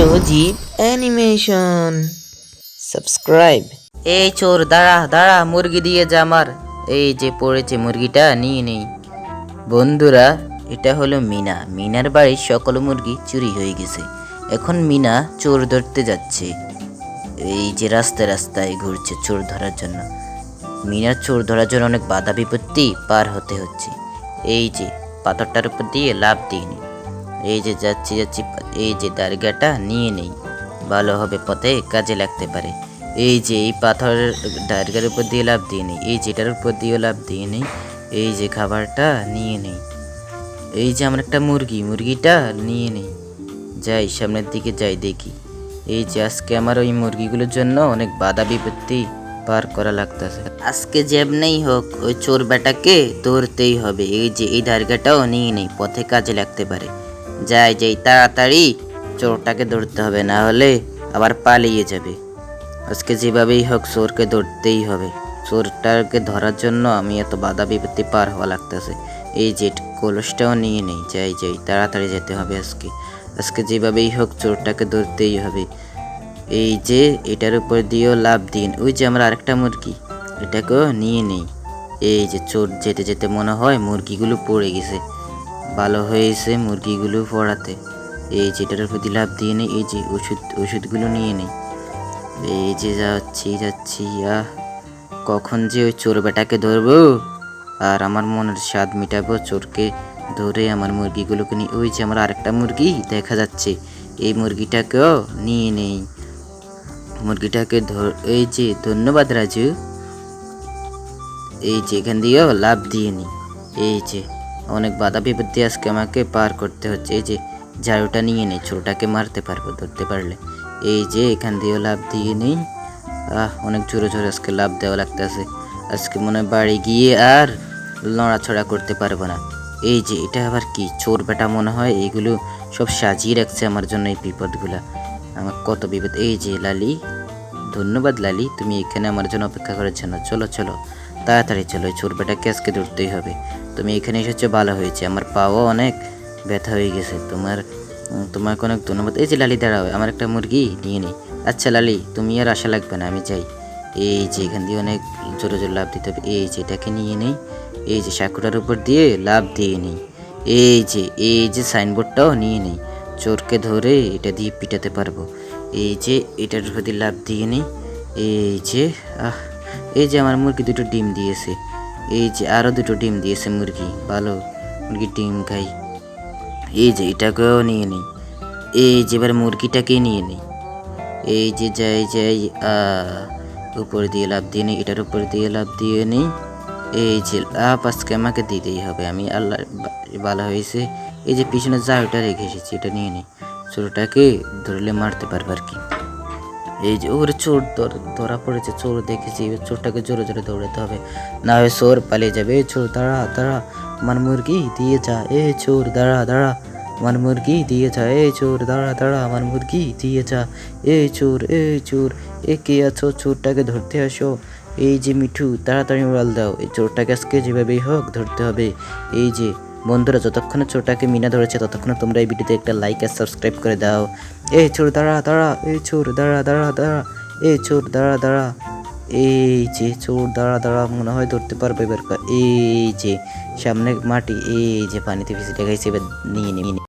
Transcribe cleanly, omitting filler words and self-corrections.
সজীব animation subscribe. এই চোর দাঁড়া দাঁড়া, মুরগি দিয়ে যা আমার। এই যে পড়েছে, মুরগিটা নিয়ে নেই। বন্ধুরা, এটা হলো মিনা। মিনার বাড়ির সকল মুরগি চুরি হয়ে গেছে। এখন মিনা চোর ধরতে যাচ্ছে। এই যে রাস্তায় রাস্তায় ঘুরছে চোর ধরার জন্য। মিনার চোর ধরার জন্য অনেক বাধা বিপত্তি পার হতে হচ্ছে। এই যে পাথরটার উপর দিয়ে লাফ দিয়ে নি। এই যে যাচ্ছি যাচ্ছি, এই যে দাঁড়িয়াটা নিয়ে নেই, ভালো হবে, পথে কাজে লাগতে পারে। এই যে এই পাথরের দাঁড়িয়ার উপর দিয়ে লাফ দিয়ে নেই, এই যেটার উপর দিয়ে লাফ দিয়ে নেই। এই যে খাবারটা নিয়ে নেই। এই যে আমার একটা মুরগিটা নিয়ে নেই। যাই সামনের দিকে যাই, দেখি। এই যে আজকে আমার ওই মুরগিগুলোর জন্য অনেক বাধা বিপত্তি পার করা লাগতেছে। আজকে যেমনেই হোক ওই চোর বেটাকে ধরতেই হবে। এই যে এই দাঁড়িয়াটাও নিয়ে নেই, পথে কাজে লাগতে পারে। যাই যাই তাড়াতাড়ি চোরটাকে ধরতে হবে, না হলে আবার পালিয়ে যাবে। আজকে যেভাবেই হোক চোরকে ধরতেই হবে। চোরটাকে ধরার জন্য আমি এত বাধা বিপত্তি পার হওয়া লাগতেছে। এই যে কলসটাও নিয়ে নেই। যাই যাই তাড়াতাড়ি যেতে হবে আজকে। আজকে যেভাবেই হোক চোরটাকে ধরতেই হবে। এই যে এটার উপর দিয়েও লাভ দিন। ওই যে আমার আরেকটা মুরগি, এটাকেও নিয়ে নেই। এই যে চোর যেতে যেতে মনে হয় মুরগিগুলো পড়ে গেছে। ভালো হয়েছে মুরগিগুলো পড়াতে। এই যে এটার উপর দিয়ে লাভ দিয়ে নেই। এই যে ওষুধগুলো নিয়ে নেই। এই যে যাচ্ছি কখন যে ওই চোর বেটাকে ধরবো আর আমার মনের স্বাদ মিটাবো। চোরকে ধরে আমার মুরগিগুলোকে নিয়ে, ওই যে আমার আরেকটা মুরগি দেখা যাচ্ছে, এই মুরগিটাকেও নিয়ে নেই। মুরগিটাকে এই যে ধন্যবাদ রাজু। এই যে এখান দিয়েও লাভ দিয়ে নি। এই যে অনেক বাধা বিপত্তি আজকে আমাকে পার করতে হচ্ছে। এই যে ঝাড়ুটা নিয়ে নেই, চোরটাকে মারতে পারবো ধরতে পারলে। এই যে এখান দিয়েও লাভ দিয়ে নেই। অনেক জোরে জোরে আজকে লাভ দেওয়া লাগতেছে। আজকে মনে হয় বাড়ি গিয়ে আর লড়াছড়া করতে পারবো না। এই যে এটা আবার কি, চোর বেটা মনে হয় এইগুলো সব সাজিয়ে রাখছে আমার জন্য, এই বিপদগুলা। আমার কত বিপদ। এই যে লালি, ধন্যবাদ লালি, তুমি এখানে আমার জন্য অপেক্ষা করার জন্য। চলো চলো তাড়াতাড়ি চলো, এই চোর বেটাকে আজকে ধরতেই হবে। তুমি এখানে এসেছো, ভালো হয়েছে। আমার পাও অনেক ব্যথা হয়ে গেছে। তোমাকে অনেক ধন্যবাদ। এই যে লালি দাঁড়াও, আমার একটা মুরগি নিয়ে নেই। আচ্ছা লালি, তুমি আর আশা লাগবে না, আমি যাই। এই যে এখান দিয়ে অনেক জোরে জোরে লাভ দিতে হবে। এই যে এটাকে নিয়ে নেই। এই যে সাঁকুটার উপর দিয়ে লাভ দিয়ে নেই। এই যে সাইনবোর্ডটাও নিয়ে নেই। চোরকে ধরে এটা দিয়ে পিটাতে পারবো। এই যে এটার উপর দিয়ে লাভ দিয়ে নেই। এই যে আমার মুরগি দুটো ডিম দিয়েছে। এই যে আরও দুটো ডিম দিয়েছে মুরগি, ভালো মুরগির ডিম খাই। এই যে এটাকেও নিয়ে নেই। এই যে এবার মুরগিটাকে নিয়ে নেই। এই যে যাই উপর দিয়ে লাভ দিয়ে নেই, এটার উপর দিয়ে লাভ দিয়ে নেই। এই যে লাভ আজকে আমাকে দিতেই হবে। আমি আল্লাহ, ভালো হয়েছে। এই যে পিছনে ওটা রেখে এসেছি, এটা নিয়ে নেই। চোরটাকে ধরলে মারতে পারবে আর কি। এই যে ওরে চোর ধরা পড়েছে, চোর দেখেছি। চোরটাকে জোরে জোরে দৌড়াতে হবে, না হয় চোর পালিয়ে যাবে। এই চোর দাঁড়া দাঁড়া, আমার মুরগি দিয়ে যা। এই চোর দাঁড়া দাঁড়া, আমার মুরগি দিয়ে যা। এই চোর দাঁড়া দাঁড়া, আমার মুরগি দিয়ে যা। এই চোর এ কে আছো, চোরটাকে ধরতে আসো। এই যে মিঠু, তাড়াতাড়ি উড়াল দাও। এই চোরটাকে আজকে যেভাবেই হোক ধরতে হবে। এই যে বন্ধুরা, যতক্ষণে চোরটাকে মিনা ধরেছে ততক্ষণে তোমরা এই ভিডিওতে একটা লাইক আর সাবস্ক্রাইব করে দাও। এই চোর দাঁড়া দাঁড়া, এই চোর দাঁড়া দাঁড়া দাঁড়া, এই চোর দাঁড়া দাঁড়া। এই যে চোর দাঁড়া দাঁড়া, মনে হয় ধরতে পারবে এবার। এই যে সামনে মাটি, এই যে পানিতে ভিজে দেখাইছে, এবার নিয়ে